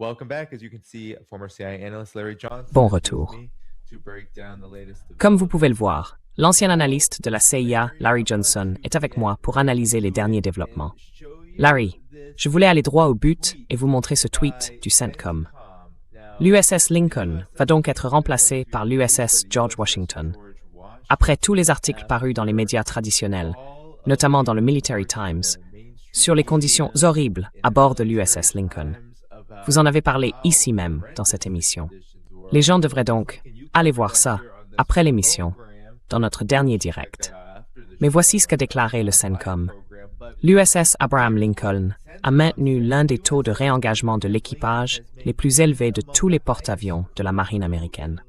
Welcome back. As you can see, former CIA analyst Larry Johnson Bon is with retour. me to break down the latest Comme vous pouvez le voir, l'ancien analyste de la CIA, Larry Johnson, est avec moi pour analyser les derniers développements. Larry, je voulais aller droit au but et vous montrer ce tweet du CENTCOM. L'USS Lincoln va donc être remplacé par l'USS George Washington. Après tous les articles parus dans les médias traditionnels, notamment dans le Military Times, sur les conditions horribles à bord de l'USS Lincoln. Vous en avez parlé ici même dans cette émission. Les gens devraient donc aller voir ça après l'émission, dans notre dernier direct. Mais voici ce qu'a déclaré le CENTCOM. L'USS Abraham Lincoln a maintenu l'un des taux de réengagement de l'équipage les plus élevés de tous les porte-avions de la marine américaine.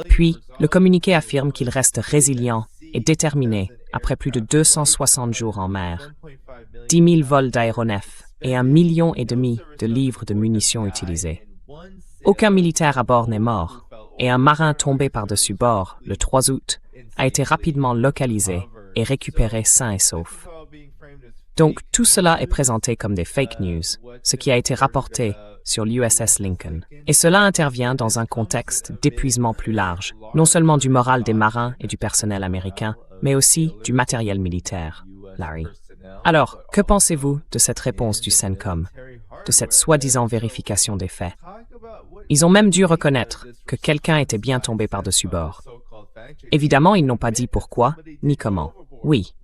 Puis, le communiqué affirme qu'il reste résilient et déterminé après plus de 260 jours en mer, 10 000 vols d'aéronefs et 1,5 million de livres de munitions utilisées. Aucun militaire à bord n'est mort, et un marin tombé par-dessus bord, le 3 août, a été rapidement localisé et récupéré sain et sauf. Donc, tout cela est présenté comme des fake news, ce qui a été rapporté sur l'USS Lincoln. Et cela intervient dans un contexte d'épuisement plus large, non seulement du moral des marins et du personnel américain, mais aussi du matériel militaire, Larry. Alors, que pensez-vous de cette réponse du CENTCOM, de cette soi-disant vérification des faits? Ils ont même dû reconnaître que quelqu'un était bien tombé par-dessus bord. Évidemment, ils n'ont pas dit pourquoi, ni comment. Oui,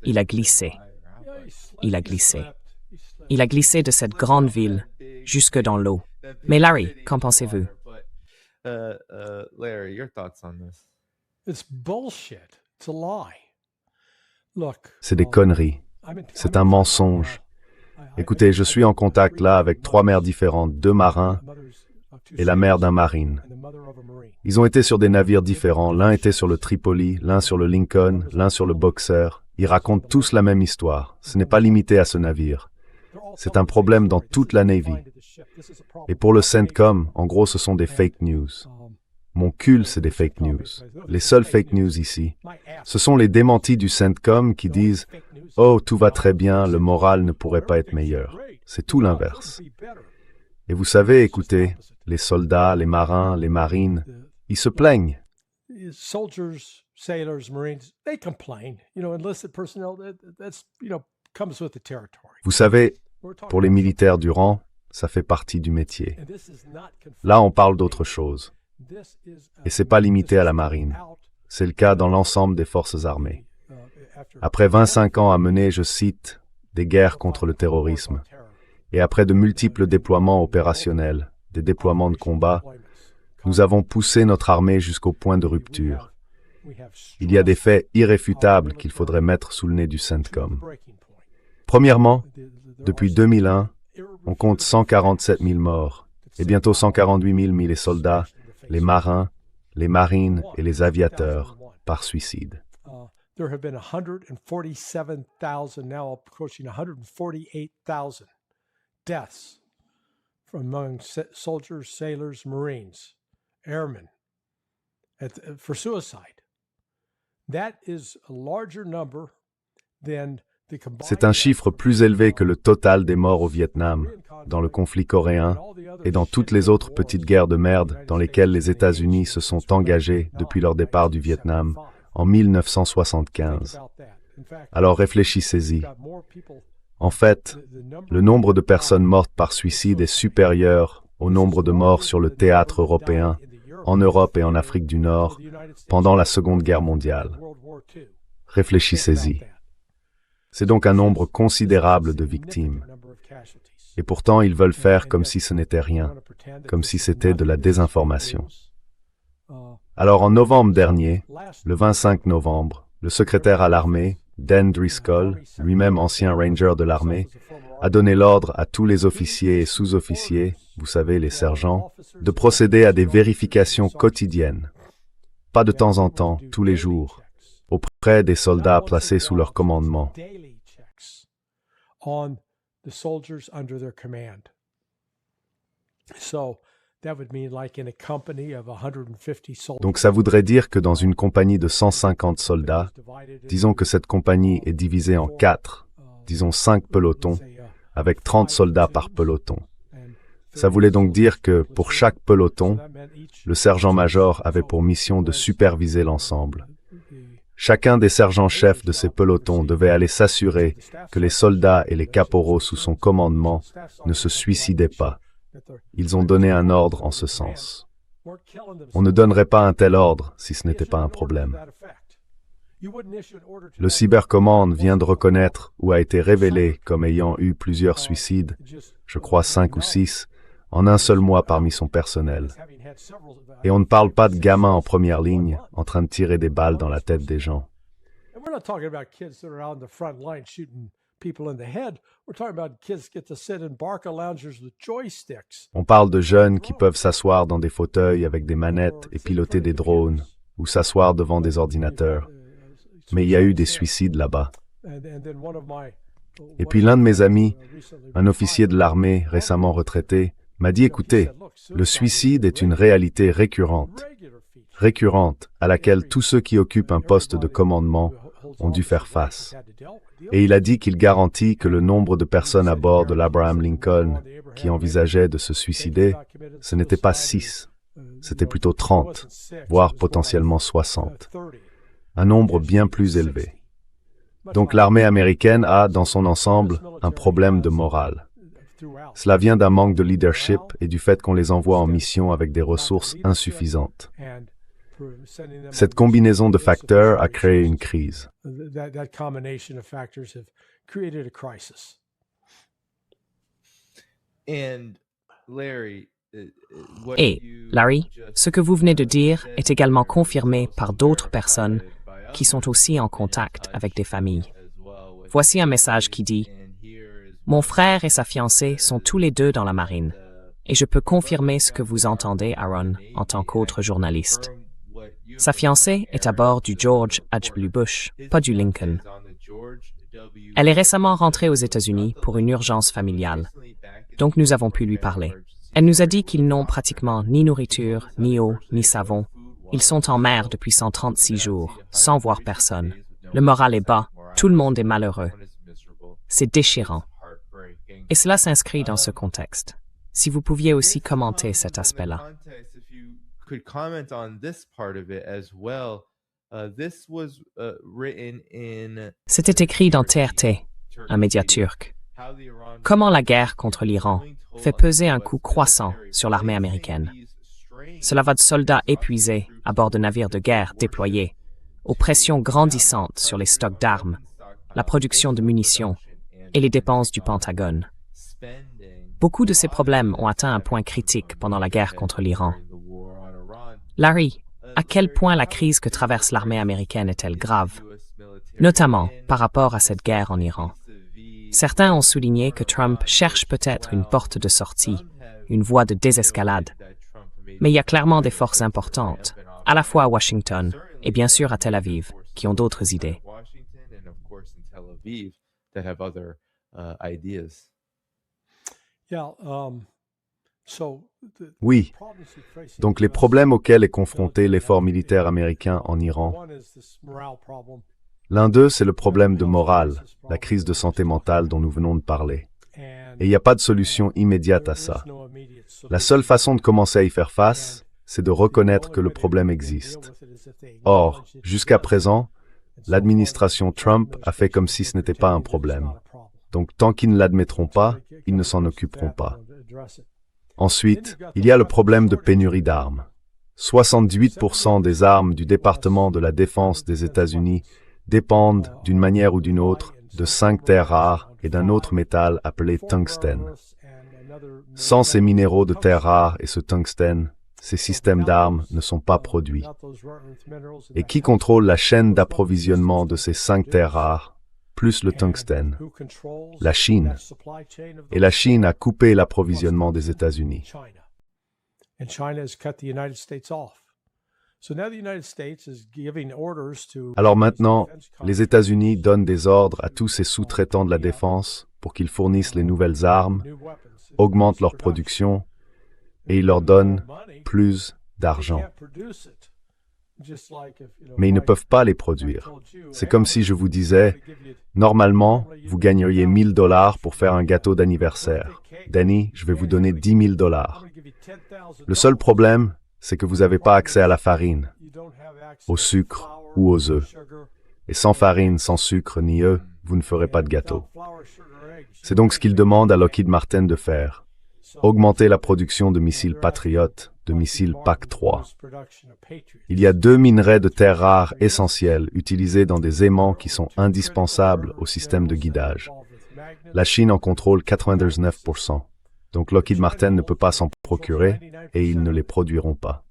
il a glissé. Il a glissé. Il a glissé de cette grande ville jusque dans l'eau. Mais Larry, qu'en pensez-vous? Larry, your thoughts on this? It's bullshit. It's a lie. Look. C'est des conneries. C'est un mensonge. Écoutez, je suis en contact là avec 3 mères différentes, 2 marins et la mère d'un marine. Ils ont été sur des navires différents. L'un était sur le Tripoli, l'un sur le Lincoln, l'un sur le Boxer. Ils racontent tous la même histoire. Ce n'est pas limité à ce navire. C'est un problème dans toute la Navy. Et pour le CENTCOM, en gros, ce sont des fake news. Mon cul, c'est des fake news. Les seules fake news ici, ce sont les démentis du CENTCOM qui disent « Oh, tout va très bien, le moral ne pourrait pas être meilleur. » C'est tout l'inverse. Et vous savez, écoutez, les soldats, les marins, les marines, ils se plaignent. Soldiers, sailors, Marines, they complain. Enlisted personnel, that's, comes with the territory. Vous savez, pour les militaires du rang, ça fait partie du métier. Là, on parle d'autre chose. Et c'est pas limité à la marine. C'est le cas dans l'ensemble des forces armées. Après 25 ans à mener, je cite, des guerres contre le terrorisme, et après de multiples déploiements opérationnels, des déploiements de combat, nous avons poussé notre armée jusqu'au point de rupture. Il y a des faits irréfutables qu'il faudrait mettre sous le nez du CENTCOM. Premièrement, depuis 2001, on compte 147 000 morts, et bientôt 148 000 les soldats, les marins, les marines et les aviateurs par suicide. There have been 147,000, now approaching 148,000 deaths from among soldiers, sailors, Marines, airmen for suicide. That is a larger number than the combined. C'est un chiffre plus élevé que le total des morts au Vietnam, dans le conflit coréen et dans toutes les autres petites guerres de merde dans lesquelles les États-Unis se sont engagés depuis leur départ du Vietnam en 1975. Alors réfléchissez-y. En fait, le nombre de personnes mortes par suicide est supérieur au nombre de morts sur le théâtre européen, en Europe et en Afrique du Nord, pendant la Seconde Guerre mondiale. Réfléchissez-y. C'est donc un nombre considérable de victimes. Et pourtant, ils veulent faire comme si ce n'était rien, comme si c'était de la désinformation. Alors en novembre dernier, le 25 novembre, le secrétaire à l'armée, Dan Driscoll, lui-même ancien ranger de l'armée, a donné l'ordre à tous les officiers et sous-officiers, vous savez, les sergents, de procéder à des vérifications quotidiennes, pas de temps en temps, tous les jours, auprès des soldats placés sous leur commandement. On the soldiers under their command. So That would mean like in a company of 150 soldiers. Donc ça voudrait dire que dans une compagnie de 150 soldats, disons que cette compagnie est divisée en 4, disons 5 pelotons, avec 30 soldats par peloton. Ça voulait donc dire que, pour chaque peloton, le sergent-major avait pour mission de superviser l'ensemble. Chacun des sergents-chefs de ces pelotons devait aller s'assurer que les soldats et les caporaux sous son commandement ne se suicidaient pas. Ils ont donné un ordre en ce sens. On ne donnerait pas un tel ordre si ce n'était pas un problème. Le Cybercommand vient de reconnaître ou a été révélé comme ayant eu plusieurs suicides, je crois 5 ou 6, en un seul mois parmi son personnel. Et on ne parle pas de gamins en première ligne en train de tirer des balles dans la tête des gens. On parle de jeunes qui peuvent s'asseoir dans des fauteuils avec des manettes et piloter des drones, ou s'asseoir devant des ordinateurs. Mais il y a eu des suicides là-bas. Et puis l'un de mes amis, un officier de l'armée récemment retraité, m'a dit « Écoutez, le suicide est une réalité récurrente à laquelle tous ceux qui occupent un poste de commandement ont dû faire face. » Et il a dit qu'il garantit que le nombre de personnes à bord de l'Abraham Lincoln qui envisageaient de se suicider, ce n'était pas 6, c'était plutôt 30, voire potentiellement 60. Un nombre bien plus élevé. Donc l'armée américaine a, dans son ensemble, un problème de morale. Cela vient d'un manque de leadership et du fait qu'on les envoie en mission avec des ressources insuffisantes. Cette combinaison de facteurs a créé une crise. Et, Larry, ce que vous venez de dire est également confirmé par d'autres personnes qui sont aussi en contact avec des familles. Voici un message qui dit « Mon frère et sa fiancée sont tous les deux dans la marine, et je peux confirmer ce que vous entendez, Aaron, en tant qu'autre journaliste. Sa fiancée est à bord du George H.W. Bush, pas du Lincoln. Elle est récemment rentrée aux États-Unis pour une urgence familiale, donc nous avons pu lui parler. Elle nous a dit qu'ils n'ont pratiquement ni nourriture, ni eau, ni savon. Ils sont en mer depuis 136 jours, sans voir personne. Le moral est bas, tout le monde est malheureux. C'est déchirant. Et cela s'inscrit dans ce contexte. Si vous pouviez aussi commenter cet aspect-là. C'était écrit dans TRT, un média turc. Comment la guerre contre l'Iran fait peser un coût croissant sur l'armée américaine. Cela va de soldats épuisés à bord de navires de guerre déployés, aux pressions grandissantes sur les stocks d'armes, la production de munitions et les dépenses du Pentagone. Beaucoup de ces problèmes ont atteint un point critique pendant la guerre contre l'Iran. Larry, à quel point la crise que traverse l'armée américaine est-elle grave, notamment par rapport à cette guerre en Iran? Certains ont souligné que Trump cherche peut-être une porte de sortie, une voie de désescalade. Mais il y a clairement des forces importantes, à la fois à Washington et bien sûr à Tel Aviv, qui ont d'autres idées. Oui, donc les problèmes auxquels est confronté l'effort militaire américain en Iran. L'un d'eux, c'est le problème de morale, la crise de santé mentale dont nous venons de parler. Et il n'y a pas de solution immédiate à ça. La seule façon de commencer à y faire face, c'est de reconnaître que le problème existe. Or, jusqu'à présent, l'administration Trump a fait comme si ce n'était pas un problème. Donc tant qu'ils ne l'admettront pas, ils ne s'en occuperont pas. Ensuite, il y a le problème de pénurie d'armes. 78% des armes du département de la Défense des États-Unis dépendent, d'une manière ou d'une autre, de 5 terres rares et d'un autre métal appelé tungstène. Sans ces minéraux de terres rares et ce tungstène, ces systèmes d'armes ne sont pas produits. Et qui contrôle la chaîne d'approvisionnement de ces 5 terres rares, plus le tungstène? La Chine. Et la Chine a coupé l'approvisionnement des États-Unis. Alors maintenant, les États-Unis donnent des ordres à tous ces sous-traitants de la défense pour qu'ils fournissent les nouvelles armes, augmentent leur production, et il leur donne plus d'argent. Mais ils ne peuvent pas les produire. C'est comme si je vous disais, normalement, vous gagneriez 1000 $ pour faire un gâteau d'anniversaire. Danny, je vais vous donner 10 000 $. Le seul problème, c'est que vous n'avez pas accès à la farine, au sucre ou aux œufs. Et sans farine, sans sucre ni œufs, vous ne ferez pas de gâteau. C'est donc ce qu'ils demandent à Lockheed Martin de faire. Augmenter la production de missiles Patriot, de missiles PAC-3. Il y a 2 minerais de terres rares essentiels utilisés dans des aimants qui sont indispensables au système de guidage. La Chine en contrôle 99%. Donc Lockheed Martin ne peut pas s'en procurer et ils ne les produiront pas.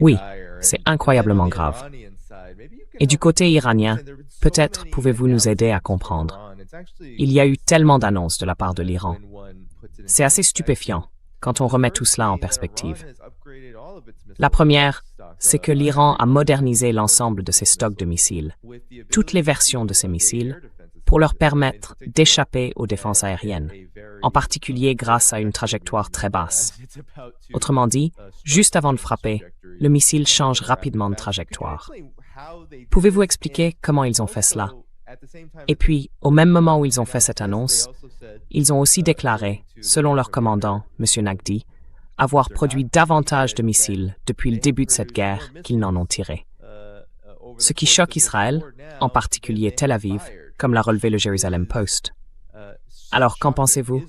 Oui, c'est incroyablement grave. Et du côté iranien, peut-être pouvez-vous nous aider à comprendre. Il y a eu tellement d'annonces de la part de l'Iran. C'est assez stupéfiant quand on remet tout cela en perspective. La première, c'est que l'Iran a modernisé l'ensemble de ses stocks de missiles, toutes les versions de ces missiles, pour leur permettre d'échapper aux défenses aériennes, en particulier grâce à une trajectoire très basse. Autrement dit, juste avant de frapper, le missile change rapidement de trajectoire. Pouvez-vous expliquer comment ils ont fait cela? Et puis, au même moment où ils ont fait cette annonce, ils ont aussi déclaré, selon leur commandant, M. Nagdi, avoir produit davantage de missiles depuis le début de cette guerre qu'ils n'en ont tiré. Ce qui choque Israël, en particulier Tel Aviv, comme l'a relevé le Jerusalem Post. Alors, qu'en pensez-vous?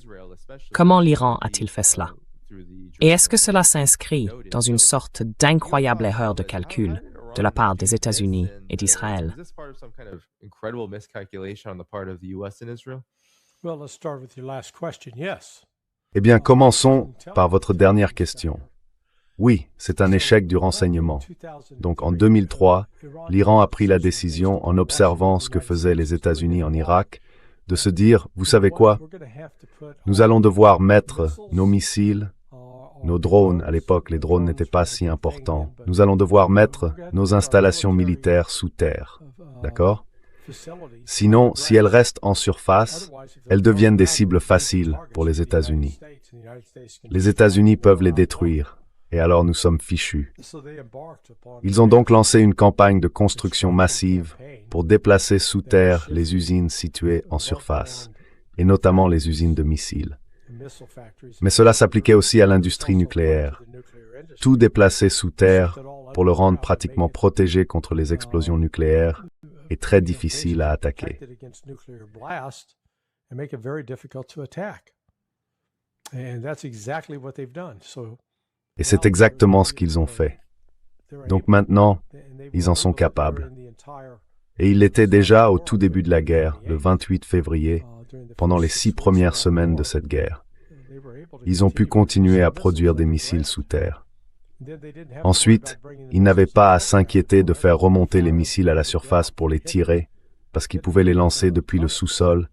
Comment l'Iran a-t-il fait cela? Et est-ce que cela s'inscrit dans une sorte d'incroyable erreur de calcul de la part des États-Unis et d'Israël? Eh bien, commençons par votre dernière question. Oui, c'est un échec du renseignement. Donc en 2003, l'Iran a pris la décision, en observant ce que faisaient les États-Unis en Irak, de se dire, vous savez quoi? Nous allons devoir mettre nos missiles, nos drones, à l'époque les drones n'étaient pas si importants, nous allons devoir mettre nos installations militaires sous terre. D'accord? Sinon, si elles restent en surface, elles deviennent des cibles faciles pour les États-Unis. Les États-Unis peuvent les détruire, et alors nous sommes fichus. Ils ont donc lancé une campagne de construction massive pour déplacer sous terre les usines situées en surface, et notamment les usines de missiles. Mais cela s'appliquait aussi à l'industrie nucléaire. Tout déplacer sous terre pour le rendre pratiquement protégé contre les explosions nucléaires est très difficile à attaquer. Et c'est exactement ce qu'ils ont fait. Donc maintenant, ils en sont capables. Et ils l'étaient déjà au tout début de la guerre, le 28 février, pendant les 6 premières semaines de cette guerre. Ils ont pu continuer à produire des missiles sous terre. Ensuite, ils n'avaient pas à s'inquiéter de faire remonter les missiles à la surface pour les tirer, parce qu'ils pouvaient les lancer depuis le sous-sol,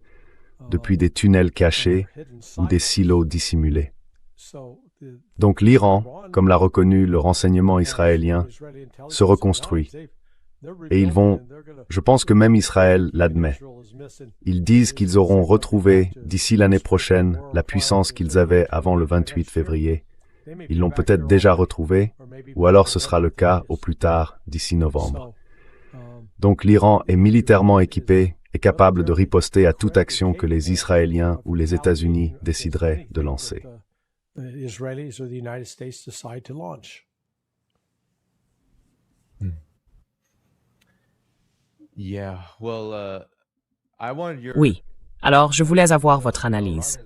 depuis des tunnels cachés ou des silos dissimulés. Donc l'Iran, comme l'a reconnu le renseignement israélien, se reconstruit. Et ils vont, je pense que même Israël l'admet. Ils disent qu'ils auront retrouvé, d'ici l'année prochaine, la puissance qu'ils avaient avant le 28 février. Ils l'ont peut-être déjà retrouvée, ou alors ce sera le cas au plus tard, d'ici novembre. Donc l'Iran est militairement équipé et capable de riposter à toute action que les Israéliens ou les États-Unis décideraient de lancer. Oui, alors je voulais avoir votre analyse.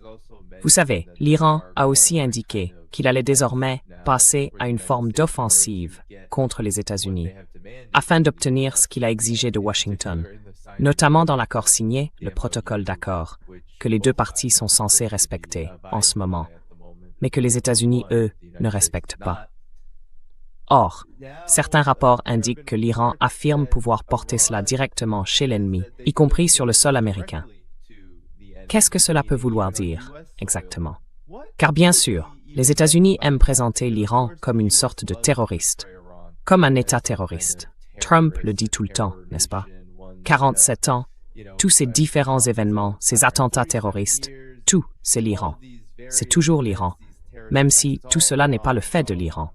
Vous savez, l'Iran a aussi indiqué qu'il allait désormais passer à une forme d'offensive contre les États-Unis, afin d'obtenir ce qu'il a exigé de Washington, notamment dans l'accord signé, le protocole d'accord, que les deux parties sont censées respecter en ce moment, mais que les États-Unis, eux, ne respectent pas. Or, certains rapports indiquent que l'Iran affirme pouvoir porter cela directement chez l'ennemi, y compris sur le sol américain. Qu'est-ce que cela peut vouloir dire, exactement? Car bien sûr, les États-Unis aiment présenter l'Iran comme une sorte de terroriste, comme un État terroriste. Trump le dit tout le temps, n'est-ce pas? 47 ans, tous ces différents événements, ces attentats terroristes, tout, c'est l'Iran. C'est toujours l'Iran, même si tout cela n'est pas le fait de l'Iran.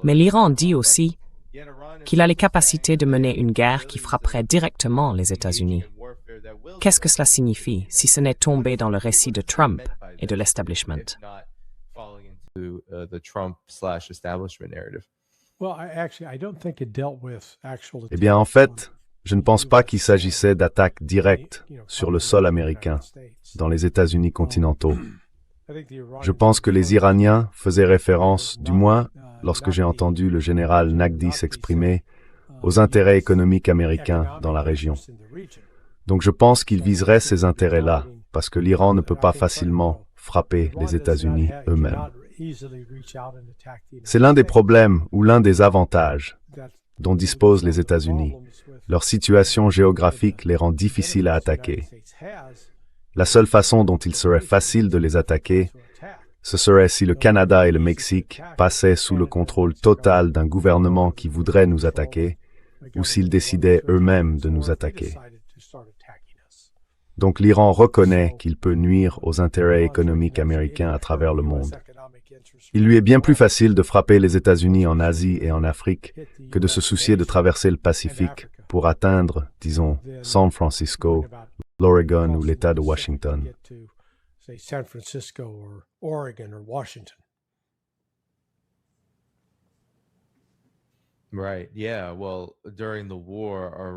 Mais l'Iran dit aussi qu'il a les capacités de mener une guerre qui frapperait directement les États-Unis. Qu'est-ce que cela signifie si ce n'est tomber dans le récit de Trump et de l'establishment? Eh bien, en fait, je ne pense pas qu'il s'agissait d'attaques directes sur le sol américain, dans les États-Unis continentaux. Je pense que les Iraniens faisaient référence, du moins lorsque j'ai entendu le général Naqvi s'exprimer, aux intérêts économiques américains dans la région. Donc je pense qu'ils viseraient ces intérêts-là, parce que l'Iran ne peut pas facilement frapper les États-Unis eux-mêmes. C'est l'un des problèmes ou l'un des avantages dont disposent les États-Unis. Leur situation géographique les rend difficiles à attaquer. La seule façon dont il serait facile de les attaquer, ce serait si le Canada et le Mexique passaient sous le contrôle total d'un gouvernement qui voudrait nous attaquer, ou s'ils décidaient eux-mêmes de nous attaquer. Donc l'Iran reconnaît qu'il peut nuire aux intérêts économiques américains à travers le monde. Il lui est bien plus facile de frapper les États-Unis en Asie et en Afrique que de se soucier de traverser le Pacifique pour atteindre, disons, San Francisco, l'Oregon ou l'État de Washington.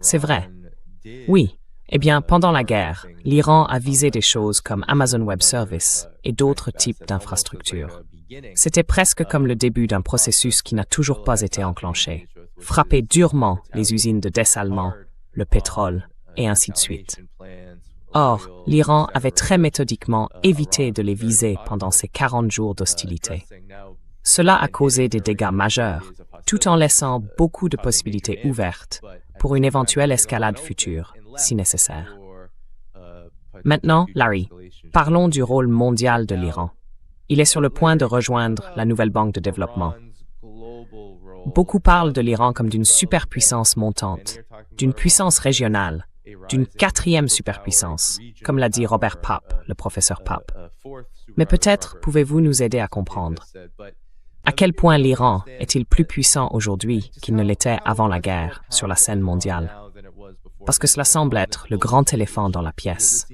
C'est vrai. Oui. Eh bien, pendant la guerre, l'Iran a visé des choses comme Amazon Web Services et d'autres types d'infrastructures. C'était presque comme le début d'un processus qui n'a toujours pas été enclenché. Frapper durement les usines de dessalement, le pétrole, et ainsi de suite. Or, l'Iran avait très méthodiquement évité de les viser pendant ces 40 jours d'hostilité. Cela a causé des dégâts majeurs, tout en laissant beaucoup de possibilités ouvertes pour une éventuelle escalade future, si nécessaire. Maintenant, Larry, parlons du rôle mondial de l'Iran. Il est sur le point de rejoindre la nouvelle banque de développement. Beaucoup parlent de l'Iran comme d'une superpuissance montante, d'une puissance régionale, d'une quatrième superpuissance, comme l'a dit Robert Papp, le professeur Papp. Mais peut-être pouvez-vous nous aider à comprendre. À quel point l'Iran est-il plus puissant aujourd'hui qu'il ne l'était avant la guerre sur la scène mondiale? Parce que cela semble être le grand éléphant dans la pièce,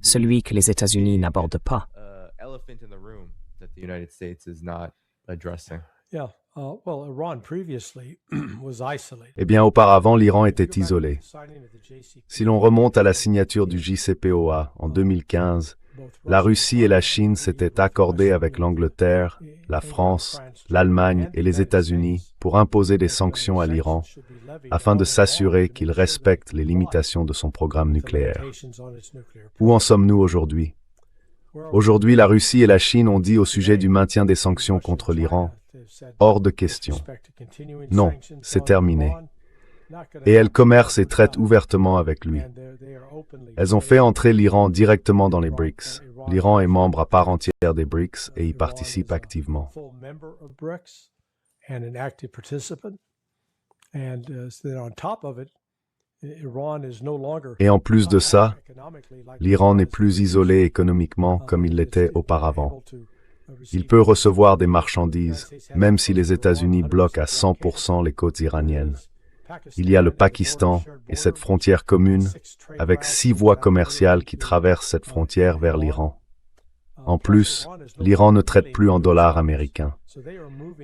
celui que les États-Unis n'abordent pas. Eh bien, auparavant, l'Iran était isolé. Si l'on remonte à la signature du JCPOA en 2015, la Russie et la Chine s'étaient accordées avec l'Angleterre, la France, l'Allemagne et les États-Unis pour imposer des sanctions à l'Iran afin de s'assurer qu'il respecte les limitations de son programme nucléaire. Où en sommes-nous aujourd'hui? Aujourd'hui, la Russie et la Chine ont dit au sujet du maintien des sanctions contre l'Iran, hors de question. Non, c'est terminé. Et elles commercent et traitent ouvertement avec lui. Elles ont fait entrer l'Iran directement dans les BRICS. L'Iran est membre à part entière des BRICS et y participe activement. Et en plus de ça, l'Iran n'est plus isolé économiquement comme il l'était auparavant. Il peut recevoir des marchandises, même si les États-Unis bloquent à 100% les côtes iraniennes. Il y a le Pakistan et cette frontière commune, avec 6 voies commerciales qui traversent cette frontière vers l'Iran. En plus, l'Iran ne traite plus en dollars américains.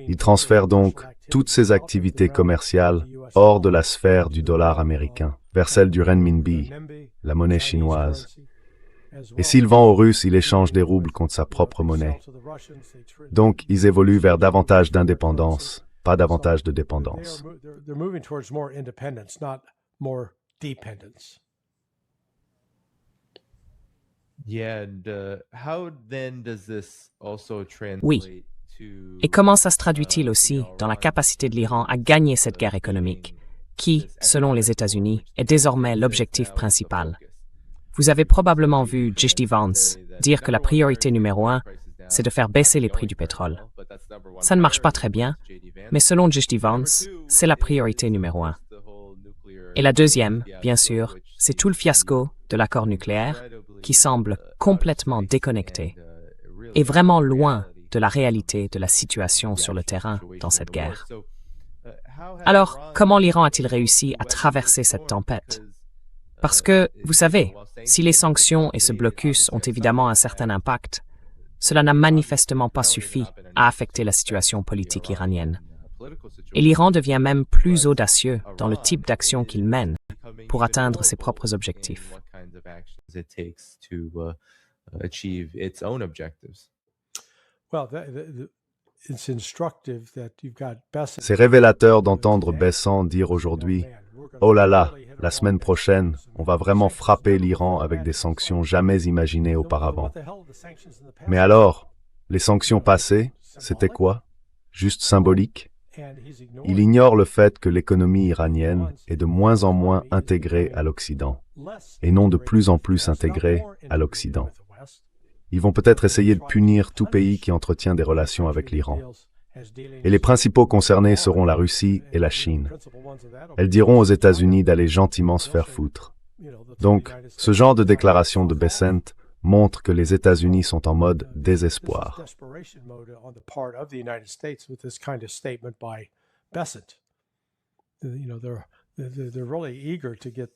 Il transfère donc toutes ses activités commerciales hors de la sphère du dollar américain, vers celle du renminbi, la monnaie chinoise. Et s'il vend aux Russes, il échange des roubles contre sa propre monnaie. Donc, ils évoluent vers davantage d'indépendance, pas davantage de dépendance. Oui. Et comment ça se traduit-il aussi dans la capacité de l'Iran à gagner cette guerre économique, qui, selon les États-Unis, est désormais l'objectif principal? Vous avez probablement vu J.D. Vance dire que la priorité numéro 1, c'est de faire baisser les prix du pétrole. Ça ne marche pas très bien, mais selon J.D. Vance, c'est la priorité numéro 1. Et la deuxième, bien sûr, c'est tout le fiasco de l'accord nucléaire qui semble complètement déconnecté et vraiment loin de la réalité de la situation sur le terrain dans cette guerre. Alors, comment l'Iran a-t-il réussi à traverser cette tempête? Parce que, vous savez, si les sanctions et ce blocus ont évidemment un certain impact, cela n'a manifestement pas suffi à affecter la situation politique iranienne. Et l'Iran devient même plus audacieux dans le type d'action qu'il mène pour atteindre ses propres objectifs. C'est révélateur d'entendre Bessant dire aujourd'hui « Oh là là, la semaine prochaine, on va vraiment frapper l'Iran avec des sanctions jamais imaginées auparavant. » Mais alors, les sanctions passées, c'était quoi? Juste symbolique? Il ignore le fait que l'économie iranienne est de moins en moins intégrée à l'Occident, et non de plus en plus intégrée à l'Occident. Ils vont peut-être essayer de punir tout pays qui entretient des relations avec l'Iran. Et les principaux concernés seront la Russie et la Chine. Elles diront aux États-Unis d'aller gentiment se faire foutre. Donc, ce genre de déclaration de Bessent montre que les États-Unis sont en mode désespoir.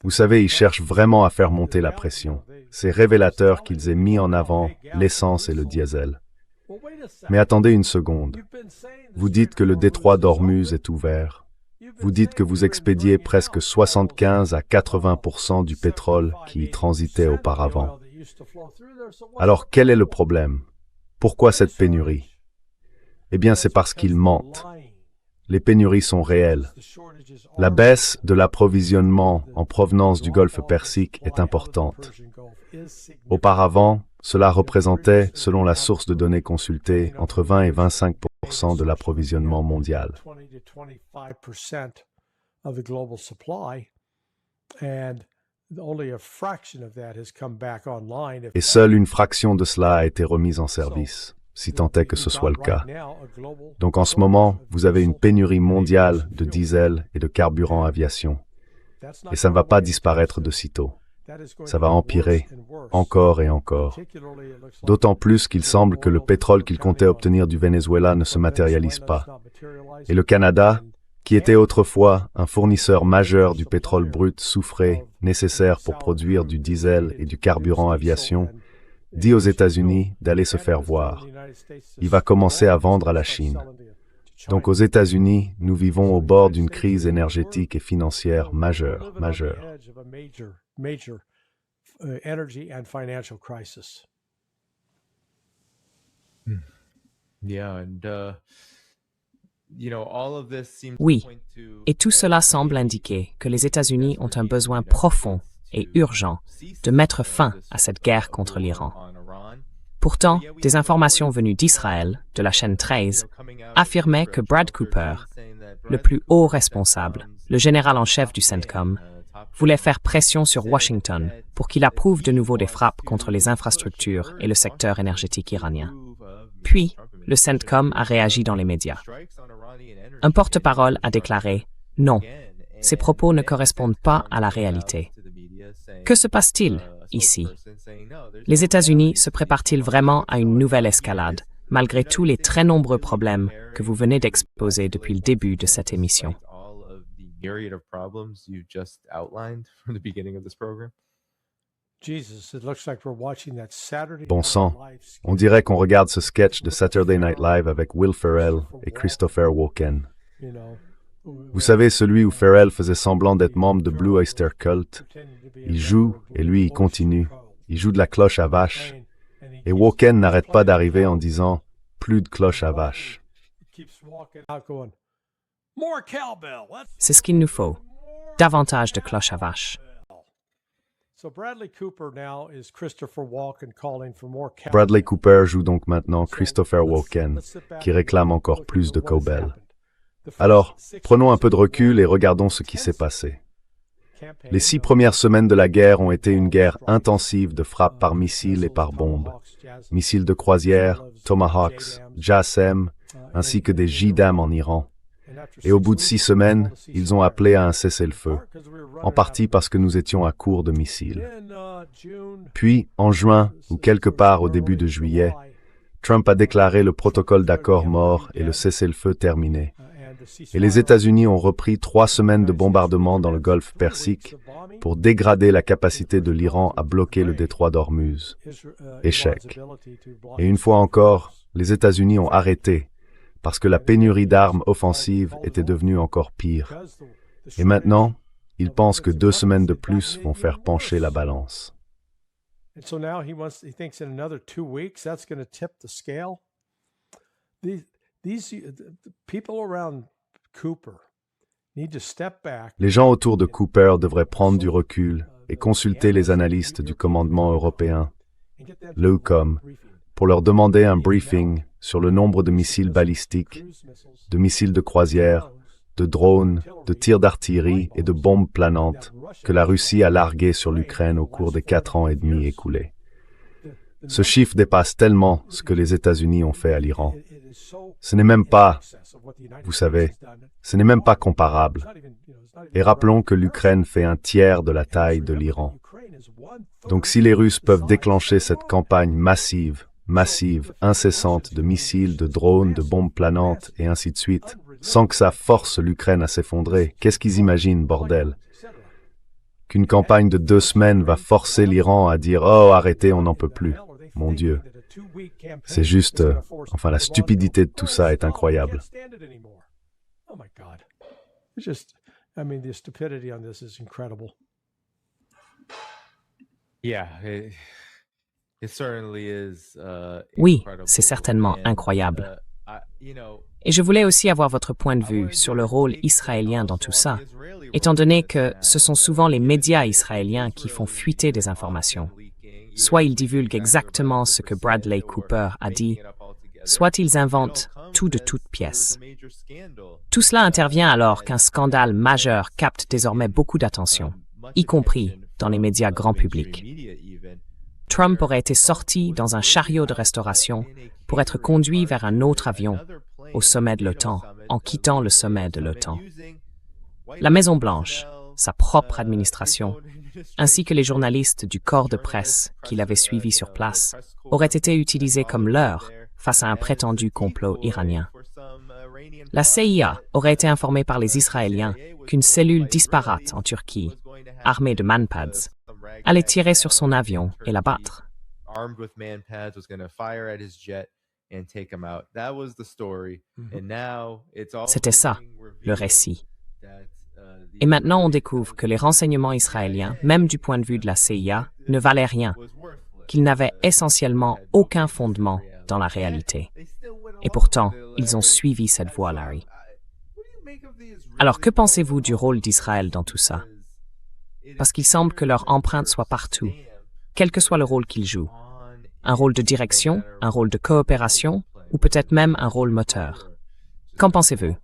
Vous savez, ils cherchent vraiment à faire monter la pression. C'est révélateur qu'ils aient mis en avant l'essence et le diesel. Mais attendez une seconde. Vous dites que le détroit d'Ormuz est ouvert. Vous dites que vous expédiez presque 75 à 80% du pétrole qui y transitait auparavant. Alors quel est le problème? Pourquoi cette pénurie? Eh bien, c'est parce qu'ils mentent. Les pénuries sont réelles. La baisse de l'approvisionnement en provenance du Golfe Persique est importante. Auparavant, cela représentait, selon la source de données consultée, entre 20 et 25% de l'approvisionnement mondial. Et seule une fraction de cela a été remise en service, si tant est que ce soit le cas. Donc en ce moment, vous avez une pénurie mondiale de diesel et de carburant aviation. Et ça ne va pas disparaître de sitôt. Ça va empirer, encore et encore. D'autant plus qu'il semble que le pétrole qu'ils comptaient obtenir du Venezuela ne se matérialise pas. Et le Canada, qui était autrefois un fournisseur majeur du pétrole brut soufré nécessaire pour produire du diesel et du carburant aviation, dit aux États-Unis d'aller se faire voir. Il va commencer à vendre à la Chine. Donc aux États-Unis, nous vivons au bord d'une crise énergétique et financière majeure. Oui, et tout cela semble indiquer que les États-Unis ont un besoin profond et urgent de mettre fin à cette guerre contre l'Iran. Pourtant, des informations venues d'Israël, de la chaîne 13, affirmaient que Brad Cooper, le plus haut responsable, le général en chef du CENTCOM, voulait faire pression sur Washington pour qu'il approuve de nouveau des frappes contre les infrastructures et le secteur énergétique iranien. Puis, le CENTCOM a réagi dans les médias. Un porte-parole a déclaré « Non, ces propos ne correspondent pas à la réalité ». Que se passe-t-il ici? Les États-Unis se préparent-ils vraiment à une nouvelle escalade, malgré tous les très nombreux problèmes que vous venez d'exposer depuis le début de cette émission? Bon sang, on dirait qu'on regarde ce sketch de Saturday Night Live avec Will Ferrell et Christopher Walken. Vous savez, celui où Ferrell faisait semblant d'être membre de Blue Oyster Cult. Il joue, et lui, il continue. Il joue de la cloche à vache. Et Walken n'arrête pas d'arriver en disant « plus de cloche à vache ». C'est ce qu'il nous faut. Davantage de cloches à vache. Bradley Cooper joue donc maintenant Christopher Walken, qui réclame encore plus de cowbell. Alors, prenons un peu de recul et regardons ce qui s'est passé. Les 6 premières semaines de la guerre ont été une guerre intensive de frappes par missiles et par bombes. Missiles de croisière, Tomahawks, JASSM, ainsi que des JDAM en Iran. Et au bout de 6 semaines, ils ont appelé à un cessez-le-feu, en partie parce que nous étions à court de missiles. Puis, en juin, ou quelque part au début de juillet, Trump a déclaré le protocole d'accord mort et le cessez-le-feu terminé. Et les États-Unis ont repris 3 semaines de bombardement dans le golfe Persique pour dégrader la capacité de l'Iran à bloquer le détroit d'Ormuz. Échec. Et une fois encore, les États-Unis ont arrêté parce que la pénurie d'armes offensives était devenue encore pire. Et maintenant, ils pensent que 2 semaines de plus vont faire pencher la balance. And so now he thinks in another 2 weeks that's going to tip the scale. These people around Cooper need to step back. Les gens autour de Cooper devraient prendre du recul et consulter les analystes du commandement européen, l'EUCOM, pour leur demander un briefing sur le nombre de missiles balistiques, de missiles de croisière, de drones, de tirs d'artillerie et de bombes planantes que la Russie a largués sur l'Ukraine au cours des 4 ans et demi écoulés. Ce chiffre dépasse tellement ce que les États-Unis ont fait à l'Iran. Ce n'est même pas, vous savez, ce n'est même pas comparable. Et rappelons que l'Ukraine fait un tiers de la taille de l'Iran. Donc si les Russes peuvent déclencher cette campagne massive, incessante de missiles, de drones, de bombes planantes et ainsi de suite, sans que ça force l'Ukraine à s'effondrer, qu'est-ce qu'ils imaginent, bordel? Qu'une campagne de 2 semaines va forcer l'Iran à dire « Oh, arrêtez, on n'en peut plus. » Mon Dieu. C'est juste... enfin, la stupidité de tout ça est incroyable. Oh my God. It's just, I mean, the stupidity on this is incredible. Yeah, it certainly is. Oui, Incredible. c'est certainement And, incroyable. you know, Et je voulais aussi avoir votre point de vue sur le rôle israélien dans tout ça, étant donné que ce sont souvent les médias israéliens qui font fuiter des informations. Soit ils divulguent exactement ce que Bradley Cooper a dit, soit ils inventent tout de toutes pièces. Tout cela intervient alors qu'un scandale majeur capte désormais beaucoup d'attention, y compris dans les médias grand public. Trump aurait été sorti dans un chariot de restauration pour être conduit vers un autre avion au sommet de l'OTAN, en quittant le sommet de l'OTAN. La Maison-Blanche, sa propre administration, ainsi que les journalistes du corps de presse qui l'avaient suivi sur place, auraient été utilisés comme leurres face à un prétendu complot iranien. La CIA aurait été informée par les Israéliens qu'une cellule disparate en Turquie, armée de manpads, allait tirer sur son avion et l'abattre. Armed with manpads was going to fire at his jet and take him out. That was the story. And now it's all C'était ça, being le revealed récit. that, the Et maintenant, on découvre que les renseignements israéliens, même du point de vue de la CIA, ne valaient rien, was worthless. qu'ils n'avaient essentiellement aucun fondement dans la réalité. Et pourtant, ils ont suivi cette voie, Larry. Alors, que pensez-vous du rôle d'Israël dans tout ça? Parce qu'il semble que leur empreinte soit partout, quel que soit le rôle qu'ils jouent. Un rôle de direction, un rôle de coopération, ou peut-être même un rôle moteur. Qu'en pensez-vous?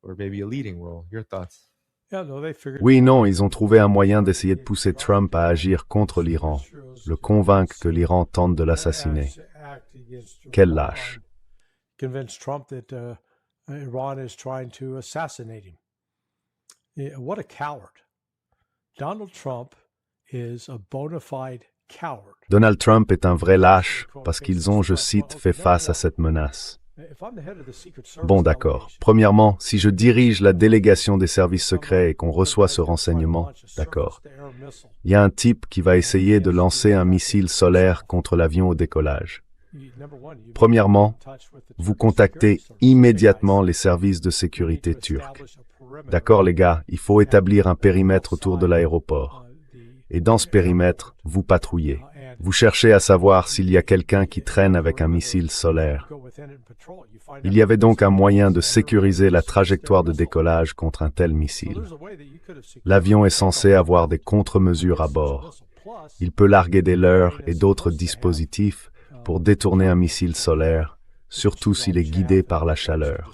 Or maybe a leading role. Your thoughts? Yeah, no, they figured. Oui, non, ils ont trouvé un moyen d'essayer de pousser Trump à agir contre l'Iran, le convaincre que l'Iran tente de l'assassiner. Quel lâche. Convince Trump that Iran is trying to assassinate him. Yeah, what a coward. Donald Trump is a bona fide coward. Donald Trump est un vrai lâche parce qu'ils ont, je cite, fait face à cette menace. If I'm the head of the Secret Service Bon, d'accord. Premièrement, si je dirige la délégation des services secrets et qu'on reçoit ce renseignement, d'accord. Il y a un type qui va essayer de lancer un missile solaire contre l'avion au décollage. Premièrement, vous contactez immédiatement les services de sécurité turcs. D'accord, les gars, il faut établir un périmètre autour de l'aéroport. Et dans ce périmètre, vous patrouillez. Vous cherchez à savoir s'il y a quelqu'un qui traîne avec un missile solaire. Il y avait donc un moyen de sécuriser la trajectoire de décollage contre un tel missile. L'avion est censé avoir des contre-mesures à bord. Il peut larguer des leurres et d'autres dispositifs pour détourner un missile solaire, surtout s'il est guidé par la chaleur.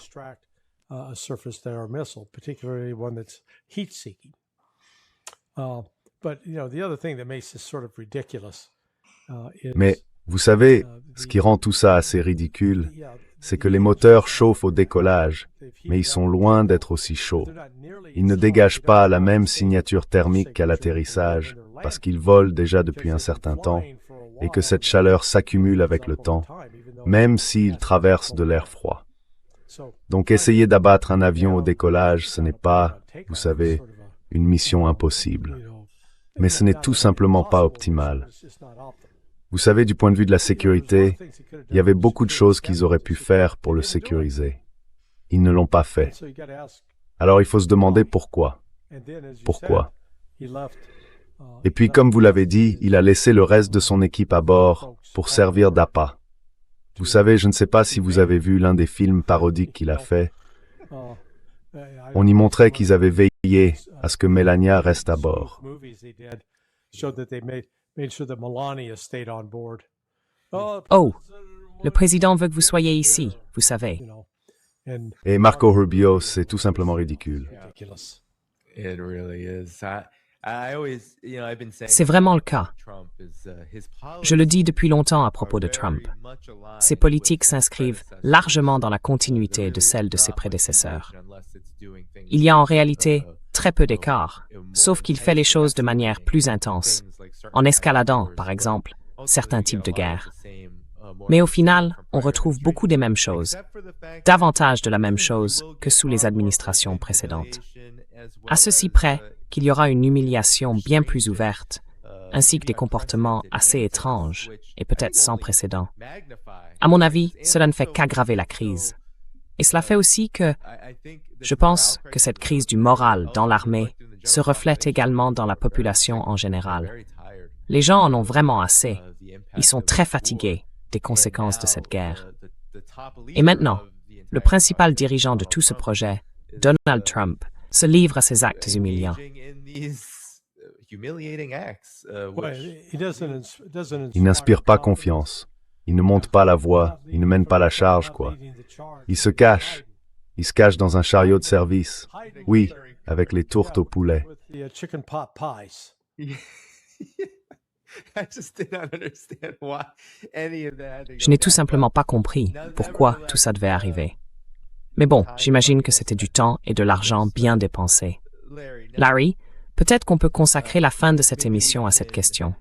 Mais, vous savez, ce qui rend tout ça assez ridicule, c'est que les moteurs chauffent au décollage, mais ils sont loin d'être aussi chauds. Ils ne dégagent pas la même signature thermique qu'à l'atterrissage, parce qu'ils volent déjà depuis un certain temps, et que cette chaleur s'accumule avec le temps, même s'ils traversent de l'air froid. Donc essayer d'abattre un avion au décollage, ce n'est pas, vous savez, une mission impossible. Mais ce n'est tout simplement pas optimal. Vous savez, du point de vue de la sécurité, il y avait beaucoup de choses qu'ils auraient pu faire pour le sécuriser. Ils ne l'ont pas fait. Alors il faut se demander pourquoi. Pourquoi? Et puis, comme vous l'avez dit, il a laissé le reste de son équipe à bord pour servir d'appât. Vous savez, je ne sais pas si vous avez vu l'un des films parodiques qu'il a fait. On y montrait qu'ils avaient veillé à ce que Melania reste à bord. Oh, le président veut que vous soyez ici, vous savez. Et Marco Rubio, c'est tout simplement ridicule. It really is. I always, I've been saying C'est vraiment le cas. Trump is, his Je le dis depuis longtemps à propos de Trump. Ses politiques s'inscrivent largement dans la continuité de celles de ses prédécesseurs. Il y a en réalité très peu d'écart, sauf qu'il fait les choses de manière plus intense, en escaladant, par exemple, certains types de guerres. Mais au final, on retrouve beaucoup des mêmes choses, davantage de la même chose que sous les administrations précédentes. À ceci près qu'il y aura une humiliation bien plus ouverte, ainsi que des comportements assez étranges et peut-être sans précédent. À mon avis, cela ne fait qu'aggraver la crise. Et cela fait aussi que, je pense que cette crise du moral dans l'armée se reflète également dans la population en général. Les gens en ont vraiment assez. Ils sont très fatigués des conséquences de cette guerre. Et maintenant, le principal dirigeant de tout ce projet, Donald Trump, se livre à ces actes humiliants. Il n'inspire pas confiance. Il ne monte pas la voix. Il ne mène pas la charge, quoi. Il se cache. Il se cache dans un chariot de service. Oui, avec les tourtes au poulet. Je n'ai tout simplement pas compris pourquoi tout ça devait arriver. Mais bon, j'imagine que c'était du temps et de l'argent bien dépensés. Larry, peut-être qu'on peut consacrer la fin de cette émission à cette question.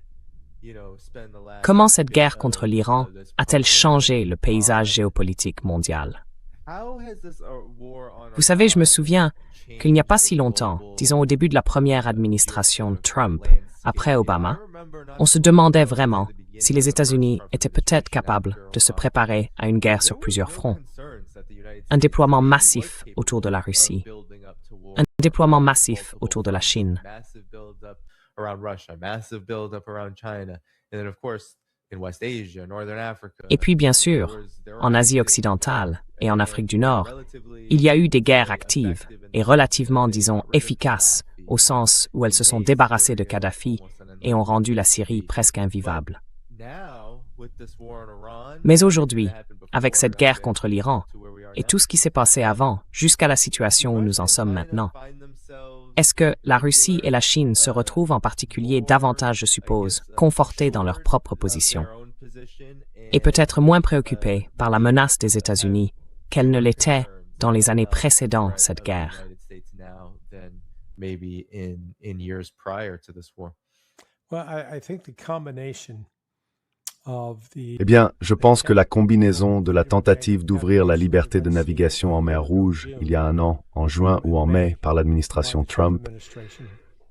Comment cette guerre contre l'Iran a-t-elle changé le paysage géopolitique mondial? Vous savez, je me souviens qu'il n'y a pas si longtemps, disons au début de la première administration Trump, après Obama, on se demandait vraiment si les États-Unis étaient peut-être capables de se préparer à une guerre sur plusieurs fronts. Un déploiement massif autour de la Russie, un déploiement massif autour de la Chine. Et puis, bien sûr, en Asie occidentale et en Afrique du Nord, il y a eu des guerres actives et relativement, disons, efficaces, au sens où elles se sont débarrassées de Kadhafi et ont rendu la Syrie presque invivable. Mais aujourd'hui, avec cette guerre contre l'Iran et tout ce qui s'est passé avant, jusqu'à la situation où nous en sommes maintenant, est-ce que la Russie et la Chine se retrouvent en particulier davantage, je suppose, confortées dans leur propre position et peut-être moins préoccupées par la menace des États-Unis qu'elles ne l'étaient dans les années précédant cette guerre? Eh bien, je pense que la combinaison de la tentative d'ouvrir la liberté de navigation en mer Rouge il y a un an, en juin ou en mai, par l'administration Trump,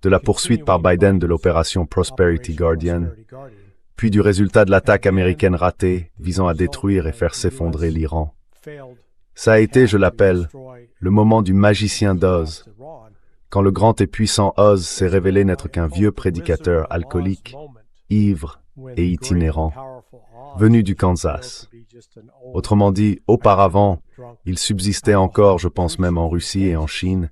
de la poursuite par Biden de l'opération Prosperity Guardian, puis du résultat de l'attaque américaine ratée visant à détruire et faire s'effondrer l'Iran. Ça a été, je l'appelle, le moment du magicien d'Oz, quand le grand et puissant Oz s'est révélé n'être qu'un vieux prédicateur alcoolique, ivre et itinérant, venu du Kansas. Autrement dit, auparavant, il subsistait encore, je pense même en Russie et en Chine,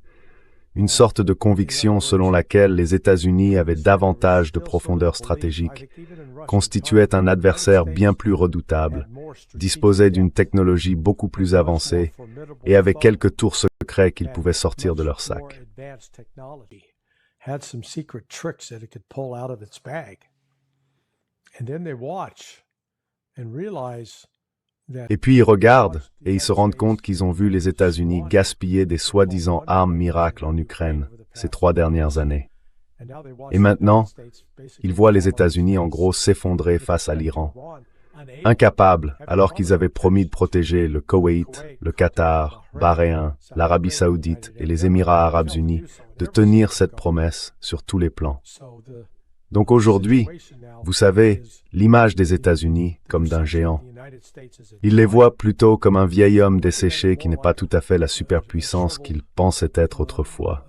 une sorte de conviction selon laquelle les États-Unis avaient davantage de profondeur stratégique, constituaient un adversaire bien plus redoutable, disposaient d'une technologie beaucoup plus avancée et avaient quelques tours secrets qu'ils pouvaient sortir de leur sac. And then they watch and realize Et puis ils regardent et ils se rendent compte qu'ils ont vu les États-Unis gaspiller des soi-disant armes miracles en Ukraine ces 3 dernières années. Et maintenant, ils voient les États-Unis en gros s'effondrer face à l'Iran, incapables, alors qu'ils avaient promis de protéger le Koweït, le Qatar, Bahreïn, l'Arabie Saoudite et les Émirats Arabes Unis, de tenir cette promesse sur tous les plans. Donc aujourd'hui, vous savez, l'image des États-Unis comme d'un géant. Ils les voient plutôt comme un vieil homme desséché qui n'est pas tout à fait la superpuissance qu'il pensait être autrefois.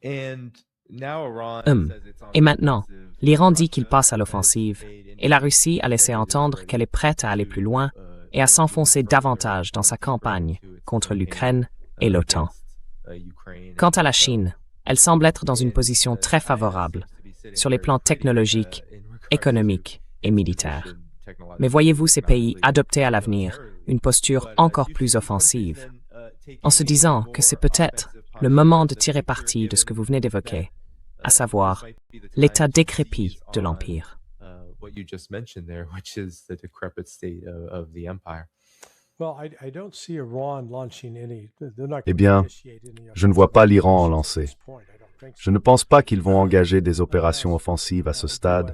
Et maintenant, l'Iran dit qu'il passe à l'offensive, et la Russie a laissé entendre qu'elle est prête à aller plus loin et à s'enfoncer davantage dans sa campagne contre l'Ukraine et l'OTAN. Quant à la Chine, elle semble être dans une position très favorable sur les plans technologiques, économiques et militaires. Mais voyez-vous ces pays adopter à l'avenir une posture encore plus offensive, en se disant que c'est peut-être le moment de tirer parti de ce que vous venez d'évoquer, à savoir l'état décrépit de l'Empire. Eh bien, je ne vois pas l'Iran en lancer. Je ne pense pas qu'ils vont engager des opérations offensives à ce stade,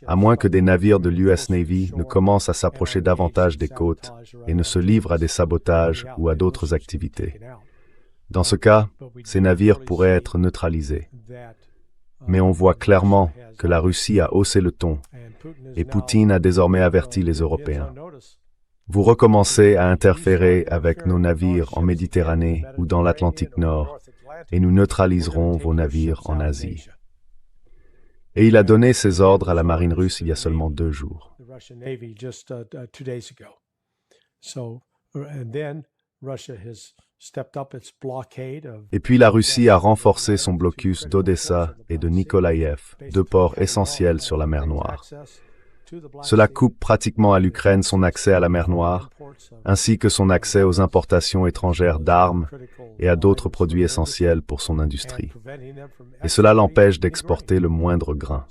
à moins que des navires de l'US Navy ne commencent à s'approcher davantage des côtes et ne se livrent à des sabotages ou à d'autres activités. Dans ce cas, ces navires pourraient être neutralisés. Mais on voit clairement que la Russie a haussé le ton et Poutine a désormais averti les Européens. Vous recommencez à interférer avec nos navires en Méditerranée ou dans l'Atlantique Nord et nous neutraliserons vos navires en Asie. Et il a donné ses ordres à la marine russe il y a seulement 2 jours. Et puis la Russie a renforcé son blocus d'Odessa et de Nikolaïev, 2 ports essentiels sur la mer Noire. Cela coupe pratiquement à l'Ukraine son accès à la mer Noire, ainsi que son accès aux importations étrangères d'armes et à d'autres produits essentiels pour son industrie. Et cela l'empêche d'exporter le moindre grain.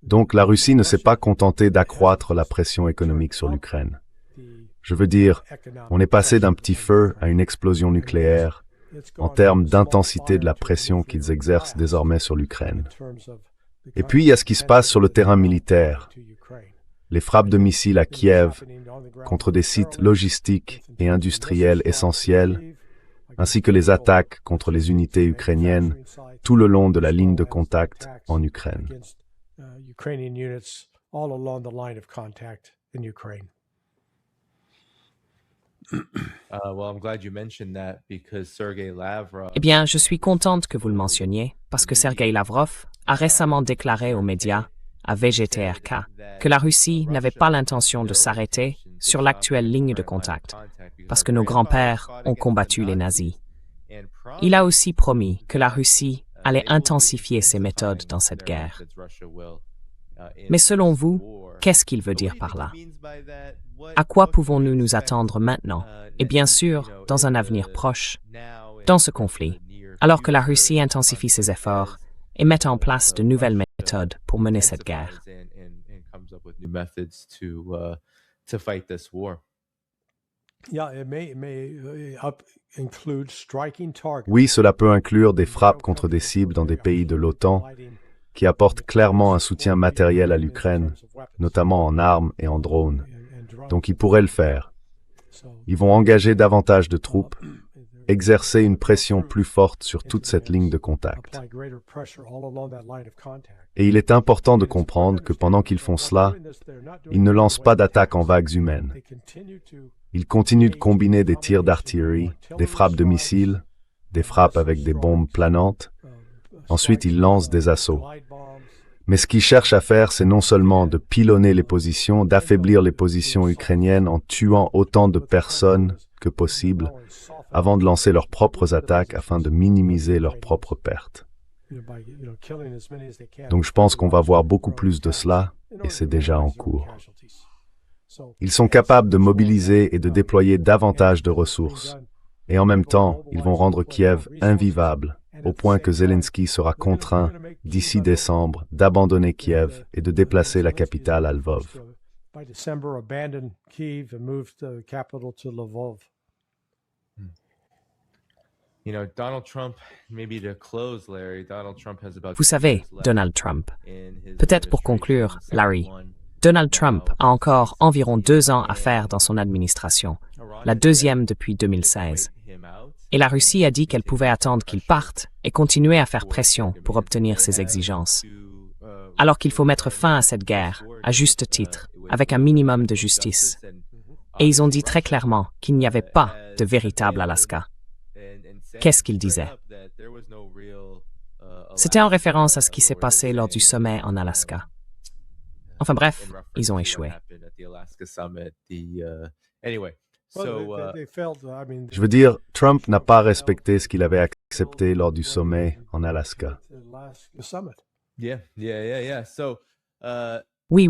Donc la Russie ne s'est pas contentée d'accroître la pression économique sur l'Ukraine. Je veux dire, on est passé d'un petit feu à une explosion nucléaire en termes d'intensité de la pression qu'ils exercent désormais sur l'Ukraine. Et puis, il y a ce qui se passe sur le terrain militaire. Les frappes de missiles à Kiev contre des sites logistiques et industriels essentiels, ainsi que les attaques contre les unités ukrainiennes tout le long de la ligne de contact en Ukraine. Eh bien, je suis contente que vous le mentionniez, parce que Sergueï Lavrov a récemment déclaré aux médias, à VGTRK, que la Russie n'avait pas l'intention de s'arrêter sur l'actuelle ligne de contact, parce que nos grands-pères ont combattu les nazis. Il a aussi promis que la Russie allait intensifier ses méthodes dans cette guerre. Mais selon vous, qu'est-ce qu'il veut dire par là? À quoi pouvons-nous nous attendre maintenant, et bien sûr, dans un avenir proche, dans ce conflit, alors que la Russie intensifie ses efforts et met en place de nouvelles méthodes pour mener cette guerre? Oui, cela peut inclure des frappes contre des cibles dans des pays de l'OTAN qui apportent clairement un soutien matériel à l'Ukraine, notamment en armes et en drones. Donc ils pourraient le faire. Ils vont engager davantage de troupes, exercer une pression plus forte sur toute cette ligne de contact. Et il est important de comprendre que pendant qu'ils font cela, ils ne lancent pas d'attaques en vagues humaines. Ils continuent de combiner des tirs d'artillerie, des frappes de missiles, des frappes avec des bombes planantes. Ensuite, ils lancent des assauts. Mais ce qu'ils cherchent à faire, c'est non seulement de pilonner les positions, d'affaiblir les positions ukrainiennes en tuant autant de personnes que possible, avant de lancer leurs propres attaques afin de minimiser leurs propres pertes. Donc je pense qu'on va voir beaucoup plus de cela, et c'est déjà en cours. Ils sont capables de mobiliser et de déployer davantage de ressources, Et en même temps, ils vont rendre Kiev invivable, au point que Zelensky sera contraint, d'ici décembre, d'abandonner Kiev et de déplacer la capitale à Lvov. By December, abandoned Kyiv and moved the capital to Lvov. You know, Donald Trump, maybe to close, Larry, Donald Trump has about Vous savez, 2 years Donald Trump. left in his Peut-être pour conclure, administration. Larry, Second one, Donald Trump a encore environ 2 ans à faire dans son administration, la deuxième depuis 2016. Et la Russie a dit qu'elle pouvait attendre qu'il parte et continuer à faire pression pour obtenir ses exigences. Alors qu'il faut mettre fin à cette guerre, à juste titre, avec un minimum de justice. Et ils ont dit très clairement qu'il n'y avait pas de véritable Alaska. Qu'est-ce qu'ils disaient? C'était en référence à ce qui s'est passé lors du sommet en Alaska. Enfin bref, ils ont échoué. Je veux dire, Trump n'a pas respecté ce qu'il avait accepté lors du sommet en Alaska. Oui.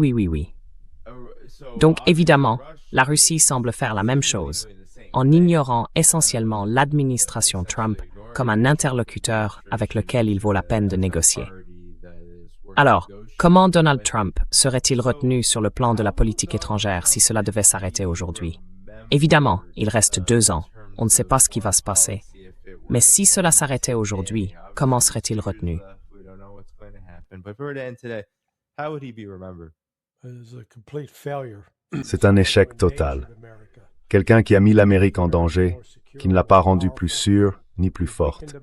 Donc évidemment, la Russie semble faire la même chose, en ignorant essentiellement l'administration Trump comme un interlocuteur avec lequel il vaut la peine de négocier. Alors, comment Donald Trump serait-il retenu sur le plan de la politique étrangère si cela devait s'arrêter aujourd'hui? Évidemment, il reste 2 ans. On ne sait pas ce qui va se passer. Mais si cela s'arrêtait aujourd'hui, comment serait-il retenu? C'est un échec total. Quelqu'un qui a mis l'Amérique en danger, qui ne l'a pas rendue plus sûre ni plus forte.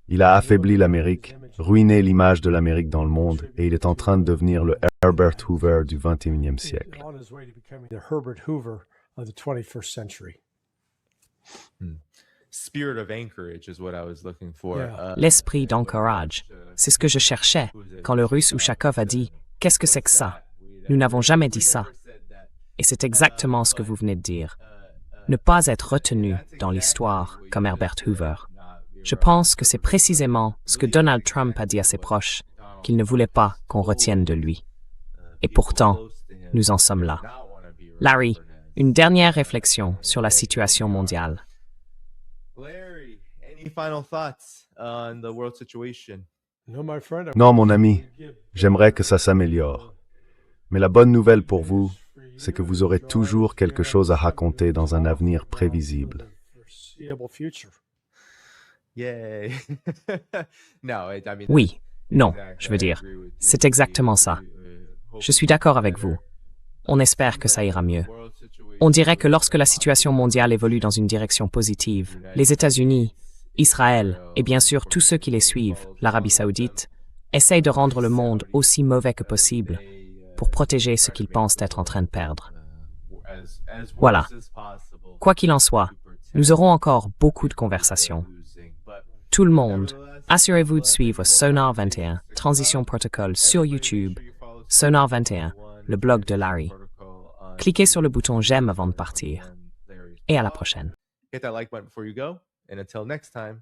Il a affaibli l'Amérique, ruiné l'image de l'Amérique dans le monde, et il est en train de devenir le Herbert Hoover du XXIe siècle. L'esprit d'Anchorage, c'est ce que je cherchais quand le Russe Ushakov a dit « Qu'est-ce que c'est que ça? Nous n'avons jamais dit ça. » Et c'est exactement ce que vous venez de dire. Ne pas être retenu dans l'histoire comme Herbert Hoover. Je pense que c'est précisément ce que Donald Trump a dit à ses proches, qu'il ne voulait pas qu'on retienne de lui. Et pourtant, nous en sommes là. Larry, une dernière réflexion sur la situation mondiale. Non, mon ami, j'aimerais que ça s'améliore. Mais la bonne nouvelle pour vous, c'est que vous aurez toujours quelque chose à raconter dans un avenir prévisible. Oui, non, je veux dire, c'est exactement ça. Je suis d'accord avec vous. On espère que ça ira mieux. On dirait que lorsque la situation mondiale évolue dans une direction positive, les États-Unis, Israël et bien sûr tous ceux qui les suivent, l'Arabie saoudite, essayent de rendre le monde aussi mauvais que possible pour protéger ce qu'ils pensent être en train de perdre. Voilà. Quoi qu'il en soit, nous aurons encore beaucoup de conversations. Tout le monde, assurez-vous de suivre Sonar 21, Transition Protocol sur YouTube, Sonar 21, le blog de Larry. Cliquez sur le bouton j'aime avant de partir. Et à la prochaine. Hit that like button before you go, and until next time,